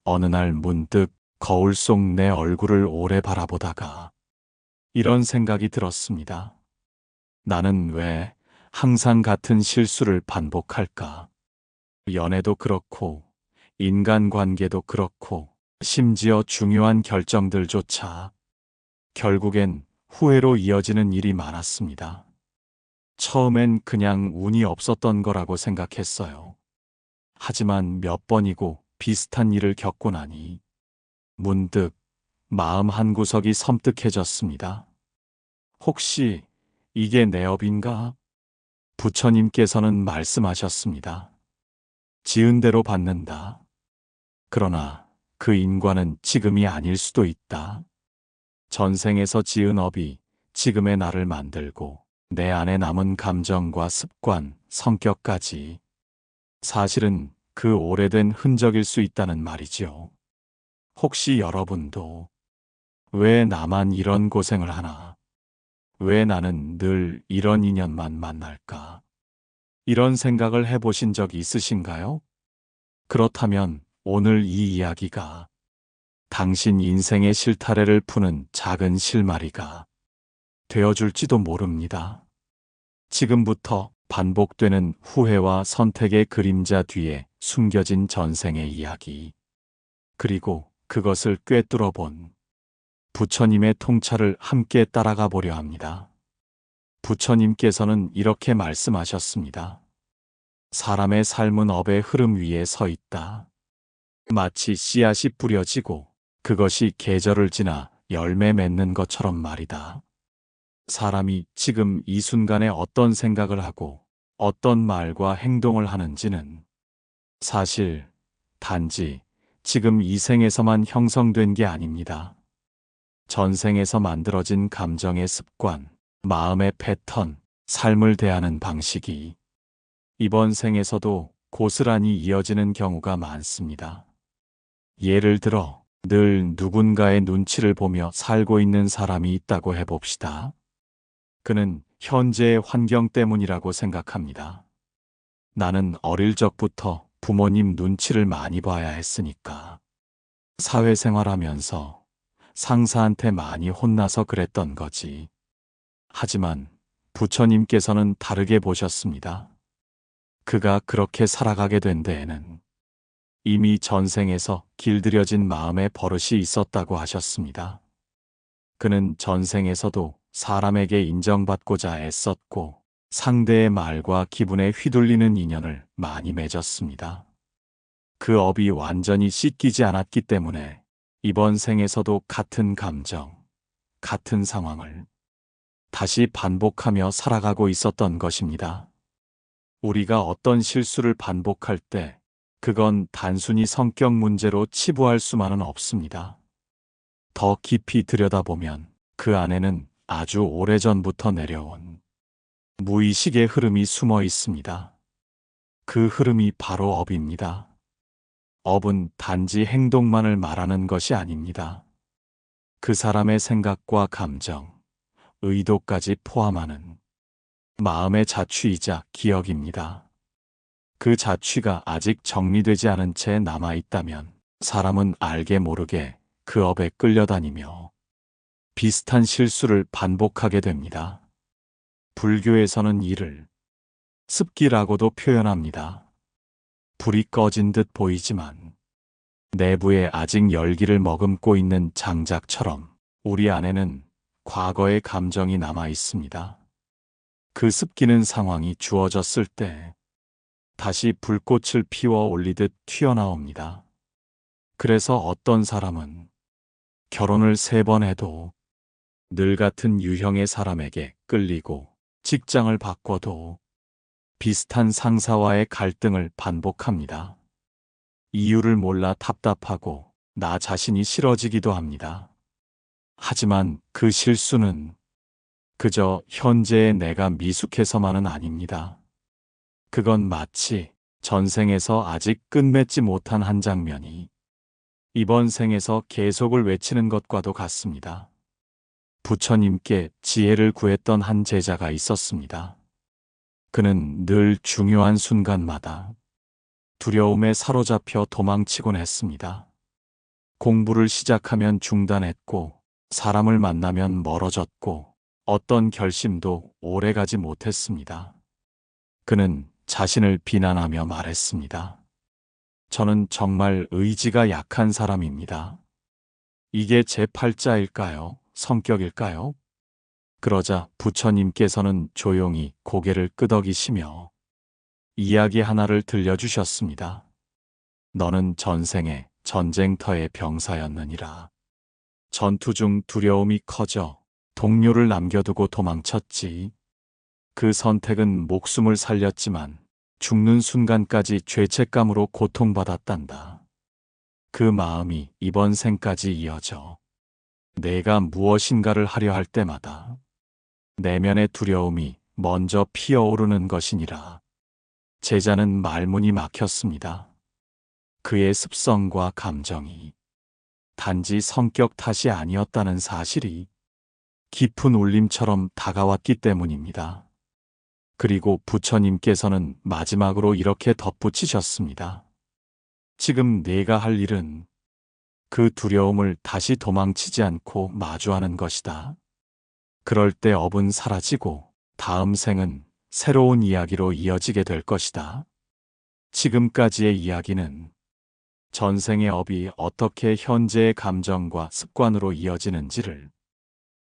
어느 날 문득 거울 속 내 얼굴을 오래 바라보다가 이런 생각이 들었습니다. 나는 왜 항상 같은 실수를 반복할까? 연애도 그렇고, 인간관계도 그렇고, 심지어 중요한 결정들조차 결국엔 후회로 이어지는 일이 많았습니다. 처음엔 그냥 운이 없었던 거라고 생각했어요. 하지만 몇 번이고 비슷한 일을 겪고 나니 문득 마음 한구석이 섬뜩해졌습니다. 혹시 이게 내 업인가? 부처님께서는 말씀하셨습니다. 지은 대로 받는다. 그러나 그 인과는 지금이 아닐 수도 있다. 전생에서 지은 업이 지금의 나를 만들고 내 안에 남은 감정과 습관, 성격까지 사실은 그 오래된 흔적일 수 있다는 말이죠. 혹시 여러분도 왜 나만 이런 고생을 하나? 왜 나는 늘 이런 인연만 만날까? 이런 생각을 해보신 적 있으신가요? 그렇다면 오늘 이 이야기가 당신 인생의 실타래를 푸는 작은 실마리가 되어줄지도 모릅니다. 지금부터 반복되는 후회와 선택의 그림자 뒤에 숨겨진 전생의 이야기, 그리고 그것을 꿰뚫어 본 부처님의 통찰을 함께 따라가 보려 합니다. 부처님께서는 이렇게 말씀하셨습니다. 사람의 삶은 업의 흐름 위에 서 있다. 마치 씨앗이 뿌려지고 그것이 계절을 지나 열매 맺는 것처럼 말이다. 사람이 지금 이 순간에 어떤 생각을 하고 어떤 말과 행동을 하는지는 사실 단지 지금 이 생에서만 형성된 게 아닙니다. 전생에서 만들어진 감정의 습관, 마음의 패턴, 삶을 대하는 방식이 이번 생에서도 고스란히 이어지는 경우가 많습니다. 예를 들어 늘 누군가의 눈치를 보며 살고 있는 사람이 있다고 해봅시다. 그는 현재의 환경 때문이라고 생각합니다. 나는 어릴 적부터 부모님 눈치를 많이 봐야 했으니까. 사회생활하면서 상사한테 많이 혼나서 그랬던 거지. 하지만 부처님께서는 다르게 보셨습니다. 그가 그렇게 살아가게 된 데에는 이미 전생에서 길들여진 마음의 버릇이 있었다고 하셨습니다. 그는 전생에서도 사람에게 인정받고자 애썼고 상대의 말과 기분에 휘둘리는 인연을 많이 맺었습니다. 그 업이 완전히 씻기지 않았기 때문에 이번 생에서도 같은 감정, 같은 상황을 다시 반복하며 살아가고 있었던 것입니다. 우리가 어떤 실수를 반복할 때 그건 단순히 성격 문제로 치부할 수만은 없습니다. 더 깊이 들여다보면 그 안에는 아주 오래전부터 내려온 무의식의 흐름이 숨어 있습니다. 그 흐름이 바로 업입니다. 업은 단지 행동만을 말하는 것이 아닙니다. 그 사람의 생각과 감정, 의도까지 포함하는 마음의 자취이자 기억입니다. 그 자취가 아직 정리되지 않은 채 남아있다면 사람은 알게 모르게 그 업에 끌려다니며 비슷한 실수를 반복하게 됩니다. 불교에서는 이를 습기라고도 표현합니다. 불이 꺼진 듯 보이지만 내부에 아직 열기를 머금고 있는 장작처럼 우리 안에는 과거의 감정이 남아 있습니다. 그 습기는 상황이 주어졌을 때 다시 불꽃을 피워 올리듯 튀어나옵니다. 그래서 어떤 사람은 결혼을 3번 해도 늘 같은 유형의 사람에게 끌리고 직장을 바꿔도 비슷한 상사와의 갈등을 반복합니다. 이유를 몰라 답답하고 나 자신이 싫어지기도 합니다. 하지만 그 실수는 그저 현재의 내가 미숙해서만은 아닙니다. 그건 마치 전생에서 아직 끝맺지 못한 한 장면이 이번 생에서 계속을 외치는 것과도 같습니다. 부처님께 지혜를 구했던 한 제자가 있었습니다. 그는 늘 중요한 순간마다 두려움에 사로잡혀 도망치곤 했습니다. 공부를 시작하면 중단했고, 사람을 만나면 멀어졌고, 어떤 결심도 오래가지 못했습니다. 그는 자신을 비난하며 말했습니다. 저는 정말 의지가 약한 사람입니다. 이게 제 팔자일까요? 성격일까요? 그러자 부처님께서는 조용히 고개를 끄덕이시며 이야기 하나를 들려주셨습니다. 너는 전생에 전쟁터의 병사였느니라. 전투 중 두려움이 커져 동료를 남겨두고 도망쳤지. 그 선택은 목숨을 살렸지만 죽는 순간까지 죄책감으로 고통받았단다. 그 마음이 이번 생까지 이어져 내가 무엇인가를 하려 할 때마다 내면의 두려움이 먼저 피어오르는 것이니라. 제자는 말문이 막혔습니다. 그의 습성과 감정이 단지 성격 탓이 아니었다는 사실이 깊은 울림처럼 다가왔기 때문입니다. 그리고 부처님께서는 마지막으로 이렇게 덧붙이셨습니다. 지금 네가 할 일은 그 두려움을 다시 도망치지 않고 마주하는 것이다. 그럴 때 업은 사라지고 다음 생은 새로운 이야기로 이어지게 될 것이다. 지금까지의 이야기는 전생의 업이 어떻게 현재의 감정과 습관으로 이어지는지를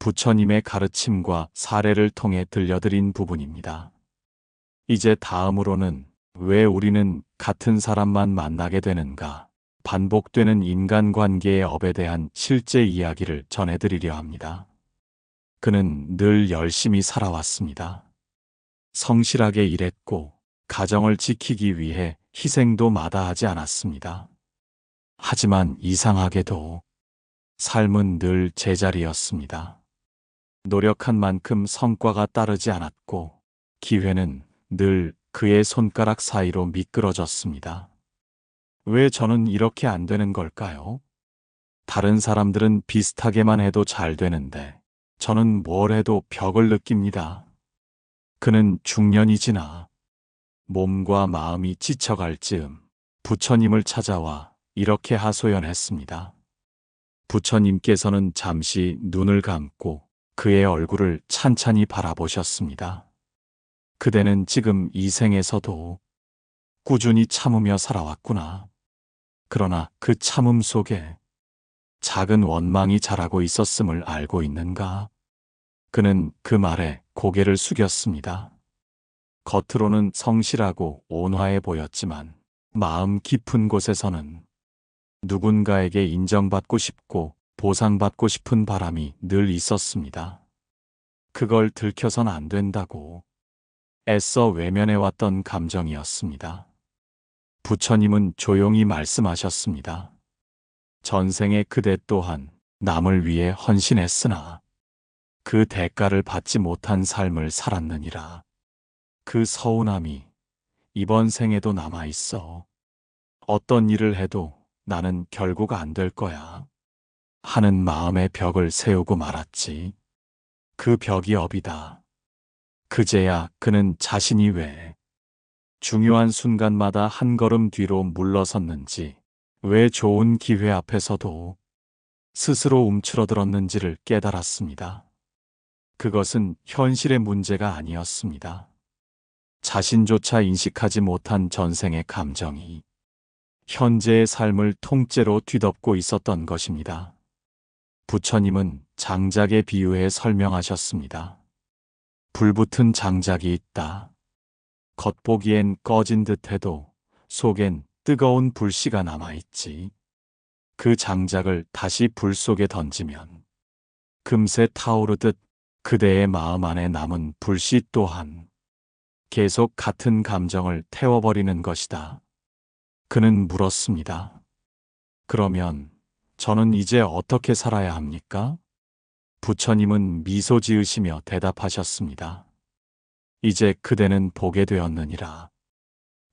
부처님의 가르침과 사례를 통해 들려드린 부분입니다. 이제 다음으로는 왜 우리는 같은 사람만 만나게 되는가? 반복되는 인간관계의 업에 대한 실제 이야기를 전해드리려 합니다. 그는 늘 열심히 살아왔습니다. 성실하게 일했고 가정을 지키기 위해 희생도 마다하지 않았습니다. 하지만 이상하게도 삶은 늘 제자리였습니다. 노력한 만큼 성과가 따르지 않았고 기회는 늘 그의 손가락 사이로 미끄러졌습니다. 왜 저는 이렇게 안 되는 걸까요? 다른 사람들은 비슷하게만 해도 잘 되는데 저는 뭘 해도 벽을 느낍니다. 그는 중년이 지나 몸과 마음이 지쳐갈 즈음 부처님을 찾아와 이렇게 하소연했습니다. 부처님께서는 잠시 눈을 감고 그의 얼굴을 찬찬히 바라보셨습니다. 그대는 지금 이 생에서도 꾸준히 참으며 살아왔구나. 그러나 그 참음 속에 작은 원망이 자라고 있었음을 알고 있는가? 그는 그 말에 고개를 숙였습니다. 겉으로는 성실하고 온화해 보였지만 마음 깊은 곳에서는 누군가에게 인정받고 싶고 보상받고 싶은 바람이 늘 있었습니다. 그걸 들켜선 안 된다고 애써 외면해왔던 감정이었습니다. 부처님은 조용히 말씀하셨습니다. 전생에 그대 또한 남을 위해 헌신했으나 그 대가를 받지 못한 삶을 살았느니라. 그 서운함이 이번 생에도 남아있어. 어떤 일을 해도 나는 결국 안 될 거야 하는 마음의 벽을 세우고 말았지. 그 벽이 업이다. 그제야 그는 자신이 왜 중요한 순간마다 한 걸음 뒤로 물러섰는지, 왜 좋은 기회 앞에서도 스스로 움츠러들었는지를 깨달았습니다. 그것은 현실의 문제가 아니었습니다. 자신조차 인식하지 못한 전생의 감정이 현재의 삶을 통째로 뒤덮고 있었던 것입니다. 부처님은 장작에 비유해 설명하셨습니다. 불붙은 장작이 있다. 겉보기엔 꺼진 듯해도 속엔 뜨거운 불씨가 남아있지. 그 장작을 다시 불 속에 던지면 금세 타오르듯 그대의 마음 안에 남은 불씨 또한 계속 같은 감정을 태워버리는 것이다. 그는 물었습니다. 그러면 저는 이제 어떻게 살아야 합니까? 부처님은 미소 지으시며 대답하셨습니다. 이제 그대는 보게 되었느니라.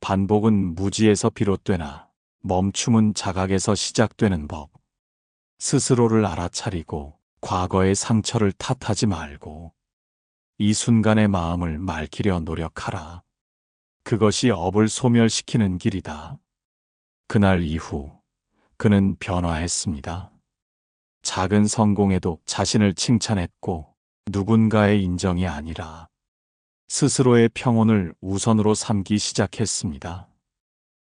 반복은 무지에서 비롯되나 멈춤은 자각에서 시작되는 법. 스스로를 알아차리고 과거의 상처를 탓하지 말고 이 순간의 마음을 맑히려 노력하라. 그것이 업을 소멸시키는 길이다. 그날 이후 그는 변화했습니다. 작은 성공에도 자신을 칭찬했고 누군가의 인정이 아니라 스스로의 평온을 우선으로 삼기 시작했습니다.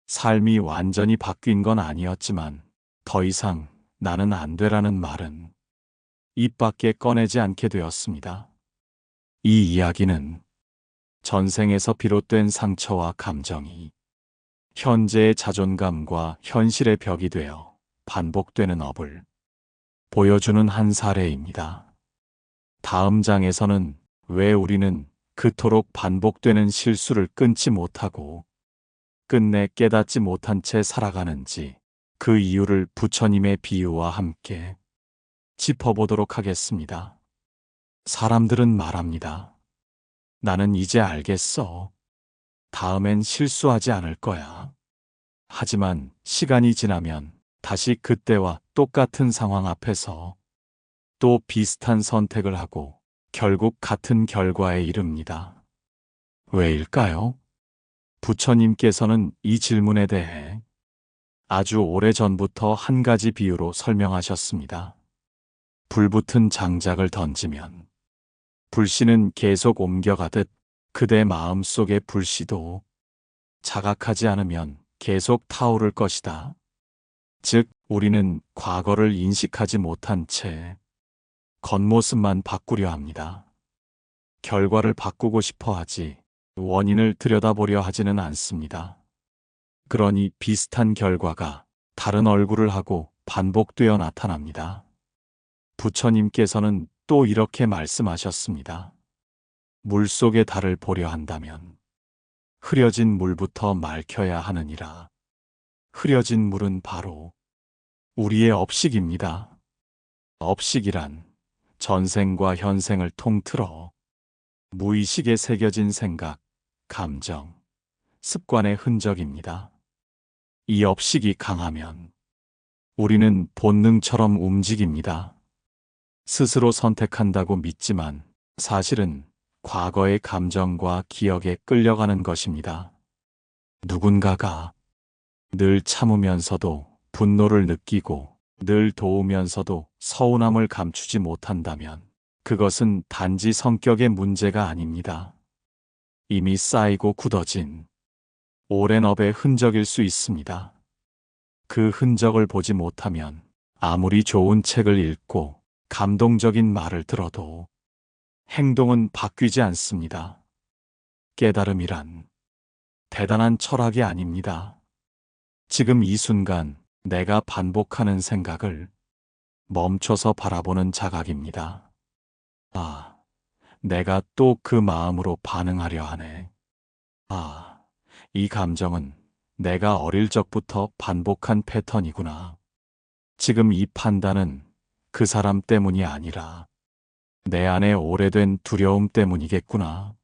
삶이 완전히 바뀐 건 아니었지만 더 이상 나는 안 되라는 말은 입 밖에 꺼내지 않게 되었습니다. 이 이야기는 전생에서 비롯된 상처와 감정이 현재의 자존감과 현실의 벽이 되어 반복되는 업을 보여주는 한 사례입니다. 다음 장에서는 왜 우리는 그토록 반복되는 실수를 끊지 못하고 끝내 깨닫지 못한 채 살아가는지 그 이유를 부처님의 비유와 함께 짚어보도록 하겠습니다. 사람들은 말합니다. 나는 이제 알겠어. 다음엔 실수하지 않을 거야. 하지만 시간이 지나면 다시 그때와 똑같은 상황 앞에서 또 비슷한 선택을 하고 결국 같은 결과에 이릅니다. 왜일까요? 부처님께서는 이 질문에 대해 아주 오래전부터 한 가지 비유로 설명하셨습니다. 불붙은 장작을 던지면 불씨는 계속 옮겨가듯 그대 마음속의 불씨도 자각하지 않으면 계속 타오를 것이다. 즉, 우리는 과거를 인식하지 못한 채 겉모습만 바꾸려 합니다. 결과를 바꾸고 싶어 하지 원인을 들여다보려 하지는 않습니다. 그러니 비슷한 결과가 다른 얼굴을 하고 반복되어 나타납니다. 부처님께서는 또 이렇게 말씀하셨습니다. 물속의 달을 보려 한다면 흐려진 물부터 맑혀야 하느니라. 흐려진 물은 바로 우리의 업식입니다. 업식이란 전생과 현생을 통틀어 무의식에 새겨진 생각, 감정, 습관의 흔적입니다. 이 업식이 강하면 우리는 본능처럼 움직입니다. 스스로 선택한다고 믿지만 사실은 과거의 감정과 기억에 끌려가는 것입니다. 누군가가 늘 참으면서도 분노를 느끼고 늘 도우면서도 서운함을 감추지 못한다면 그것은 단지 성격의 문제가 아닙니다. 이미 쌓이고 굳어진 오랜 업의 흔적일 수 있습니다. 그 흔적을 보지 못하면 아무리 좋은 책을 읽고 감동적인 말을 들어도 행동은 바뀌지 않습니다. 깨달음이란 대단한 철학이 아닙니다. 지금 이 순간 내가 반복하는 생각을 멈춰서 바라보는 자각입니다. 아, 내가 또 그 마음으로 반응하려 하네. 아, 이 감정은 내가 어릴 적부터 반복한 패턴이구나. 지금 이 판단은 그 사람 때문이 아니라 내 안에 오래된 두려움 때문이겠구나.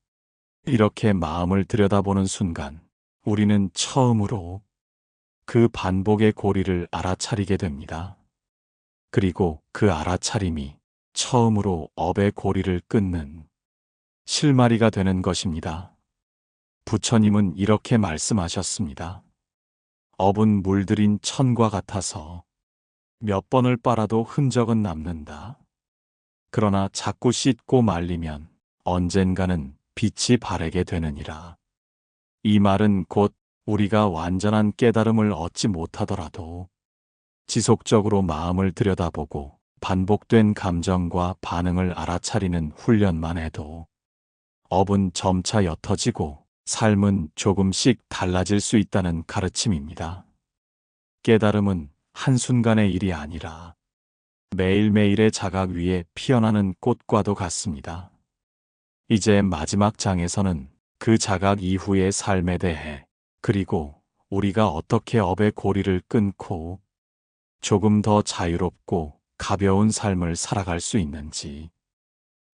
이렇게 마음을 들여다보는 순간 우리는 처음으로 그 반복의 고리를 알아차리게 됩니다. 그리고 그 알아차림이 처음으로 업의 고리를 끊는 실마리가 되는 것입니다. 부처님은 이렇게 말씀하셨습니다. 업은 물들인 천과 같아서 몇 번을 빨아도 흔적은 남는다. 그러나 자꾸 씻고 말리면 언젠가는 빛이 바래게 되느니라. 이 말은 곧 우리가 완전한 깨달음을 얻지 못하더라도 지속적으로 마음을 들여다보고 반복된 감정과 반응을 알아차리는 훈련만 해도 업은 점차 옅어지고 삶은 조금씩 달라질 수 있다는 가르침입니다. 깨달음은 한순간의 일이 아니라 매일매일의 자각 위에 피어나는 꽃과도 같습니다. 이제 마지막 장에서는 그 자각 이후의 삶에 대해 그리고 우리가 어떻게 업의 고리를 끊고 조금 더 자유롭고 가벼운 삶을 살아갈 수 있는지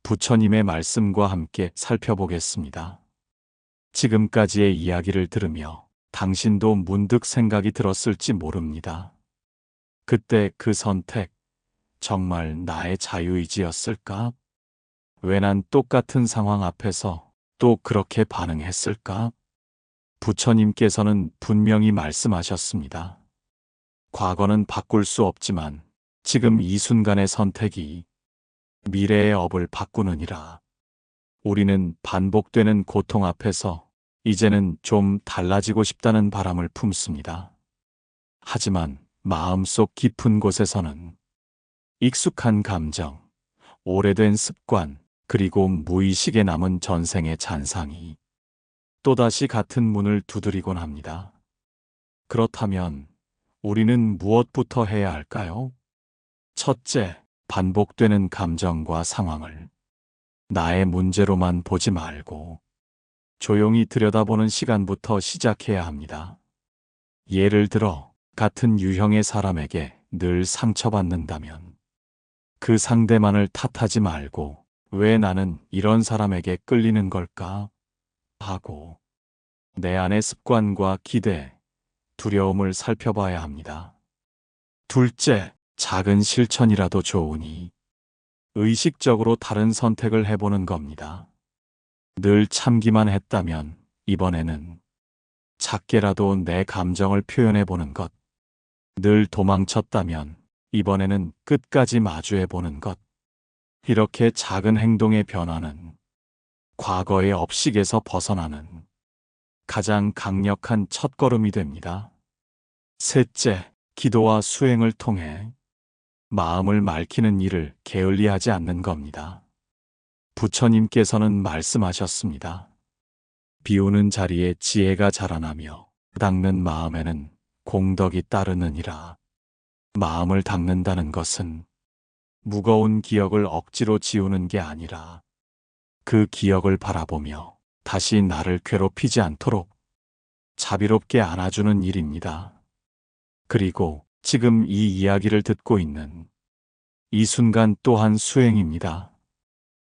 부처님의 말씀과 함께 살펴보겠습니다. 지금까지의 이야기를 들으며 당신도 문득 생각이 들었을지 모릅니다. 그때 그 선택, 정말 나의 자유의지였을까? 왜 난 똑같은 상황 앞에서 또 그렇게 반응했을까? 부처님께서는 분명히 말씀하셨습니다. 과거는 바꿀 수 없지만 지금 이 순간의 선택이 미래의 업을 바꾸느니라. 우리는 반복되는 고통 앞에서 이제는 좀 달라지고 싶다는 바람을 품습니다. 하지만 마음속 깊은 곳에서는 익숙한 감정, 오래된 습관, 그리고 무의식에 남은 전생의 잔상이 또다시 같은 문을 두드리곤 합니다. 그렇다면 우리는 무엇부터 해야 할까요? 첫째, 반복되는 감정과 상황을 나의 문제로만 보지 말고 조용히 들여다보는 시간부터 시작해야 합니다. 예를 들어, 같은 유형의 사람에게 늘 상처받는다면 그 상대만을 탓하지 말고 왜 나는 이런 사람에게 끌리는 걸까? 하고 내 안의 습관과 기대, 두려움을 살펴봐야 합니다. 둘째, 작은 실천이라도 좋으니 의식적으로 다른 선택을 해보는 겁니다. 늘 참기만 했다면 이번에는 작게라도 내 감정을 표현해보는 것. 늘 도망쳤다면 이번에는 끝까지 마주해보는 것. 이렇게 작은 행동의 변화는 과거의 업식에서 벗어나는 가장 강력한 첫걸음이 됩니다. 셋째, 기도와 수행을 통해 마음을 맑히는 일을 게을리하지 않는 겁니다. 부처님께서는 말씀하셨습니다. 비우는 자리에 지혜가 자라나며 닦는 마음에는 공덕이 따르느니라. 마음을 닦는다는 것은 무거운 기억을 억지로 지우는 게 아니라 그 기억을 바라보며 다시 나를 괴롭히지 않도록 자비롭게 안아주는 일입니다. 그리고 지금 이 이야기를 듣고 있는 이 순간 또한 수행입니다.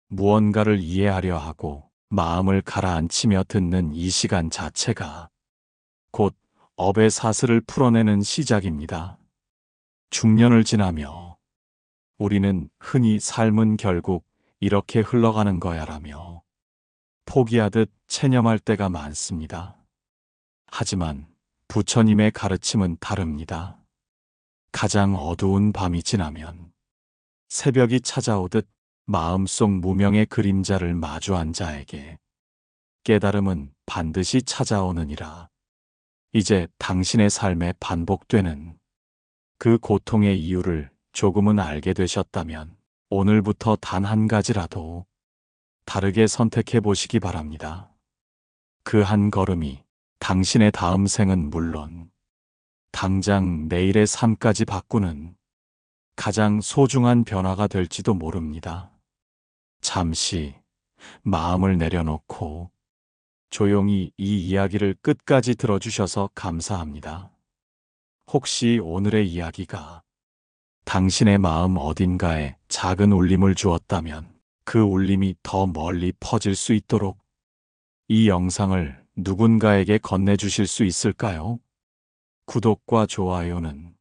무언가를 이해하려 하고 마음을 가라앉히며 듣는 이 시간 자체가 곧 업의 사슬을 풀어내는 시작입니다. 중년을 지나며 우리는 흔히 삶은 결국 이렇게 흘러가는 거야라며 포기하듯 체념할 때가 많습니다. 하지만 부처님의 가르침은 다릅니다. 가장 어두운 밤이 지나면 새벽이 찾아오듯 마음속 무명의 그림자를 마주한 자에게 깨달음은 반드시 찾아오느니라. 이제 당신의 삶에 반복되는 그 고통의 이유를 조금은 알게 되셨다면 오늘부터 단 한 가지라도 다르게 선택해 보시기 바랍니다. 그 한 걸음이 당신의 다음 생은 물론 당장 내일의 삶까지 바꾸는 가장 소중한 변화가 될지도 모릅니다. 잠시 마음을 내려놓고 조용히 이 이야기를 끝까지 들어주셔서 감사합니다. 혹시 오늘의 이야기가 당신의 마음 어딘가에 작은 울림을 주었다면 그 울림이 더 멀리 퍼질 수 있도록 이 영상을 누군가에게 건네주실 수 있을까요? 구독과 좋아요는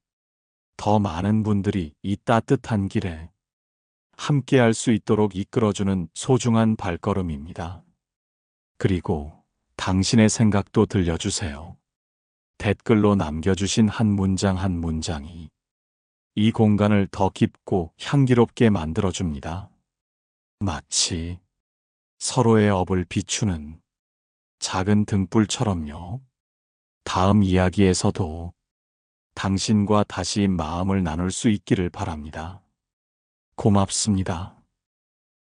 더 많은 분들이 이 따뜻한 길에 함께할 수 있도록 이끌어주는 소중한 발걸음입니다. 그리고 당신의 생각도 들려주세요. 댓글로 남겨주신 한 문장 한 문장이 이 공간을 더 깊고 향기롭게 만들어줍니다. 마치 서로의 업을 비추는 작은 등불처럼요. 다음 이야기에서도 당신과 다시 마음을 나눌 수 있기를 바랍니다. 고맙습니다.